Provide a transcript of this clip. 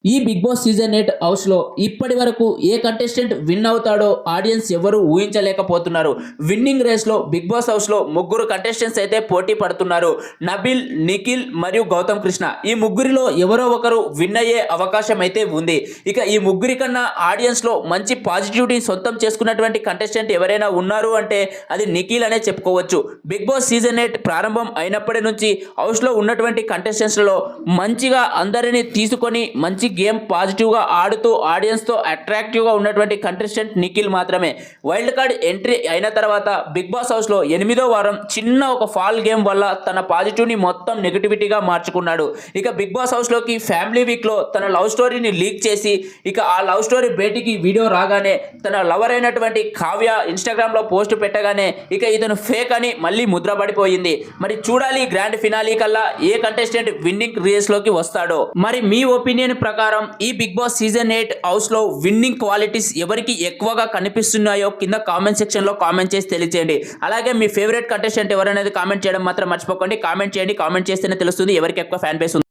ఈ big boss season 8 house లో ఇప్పటి వరకు ఏ కంటెస్టెంట్ విన్ అవుతాడో ఆడియన్స్ ఎవరు ఊహించలేకపోతున్నారు. విన్నింగ్ రేస్ లో బిగ్ బాస్ హౌస్ లో ముగ్గురు కంటెస్టెంట్స్ అయితే పోటీ పడుతున్నారు. నబిల్, నిఖిల్ మరియు గౌతమ్ కృష్ణ. ఈ ముగ్గురిలో ఎవరో ఒకరు విన్ అయ్యే అవకాశం అయితే ఉంది. ఇక ఈ ముగ్గురి కన్నా ఆడియన్స్ లో మంచి పాజిటివిటీ సొంతం చేసుకున్నటువంటి కంటెస్టెంట్ ఎవరైనా ఉన్నారు అంటే అది నిఖిల్ అనే చెప్పుకోవచ్చు. బిగ్ బాస్ సీజన్ 8 ప్రారంభం అయినప్పటి నుంచి హౌస్ లో ఉన్నటువంటి కంటెస్టెంట్స్ లో మంచిగా అందరినీ తీసుకొని మంచి గేమ్ పాజిటివ్గా ఆడుతూ ఆడియన్స్తో అట్రాక్టివ్గా ఉన్నటువంటి కంటెస్టెంట్ నిఖిల్ మాత్రమే. వైల్డ్ కార్డ్ ఎంట్రీ అయిన తర్వాత బిగ్ బాస్ హౌస్లో 8వ వారం చిన్న ఒక ఫాల్ గేమ్ వల్ల తన పాజిటివ్ని మొత్తం నెగిటివిటీగా మార్చుకున్నాడు. ఇక బిగ్ బాస్ హౌస్లోకి ఫ్యామిలీ వీక్లో తన లవ్ స్టోరీని లీక్ చేసి ఇక ఆ లవ్ స్టోరీ బయటికి వీడియో రాగానే తన లవర్ అయినటువంటి కావ్య ఇన్స్టాగ్రామ్లో పోస్ట్ పెట్టగానే ఇక ఇతను ఫేక్ అని మళ్ళీ ముద్ర పడిపోయింది. మరి చూడాలి గ్రాండ్ ఫినాలీ కల్లా ఏ కంటెస్టెంట్ విన్నింగ్ రేస్లోకి వస్తాడో. మరి మీ ఒపీనియన్ ప్రకారం ఈ బిగ్ బాస్ సీజన్ 8 హౌస్లో విన్నింగ్ క్వాలిటీస్ ఎవరికి ఎక్కువగా కనిపిస్తున్నాయో కింద కామెంట్ సెక్షన్లో కామెంట్ చేసి తెలియజేయండి. అలాగే మీ ఫేవరెట్ కంటెస్టెంట్ ఎవరనేది కామెంట్ చేయడం మాత్రం మర్చిపోకండి. కామెంట్ చేయండి. కామెంట్ చేస్తేనే తెలుస్తుంది ఎవరికి ఎక్కువ ఫ్యాన్ బేస్ ఉంది.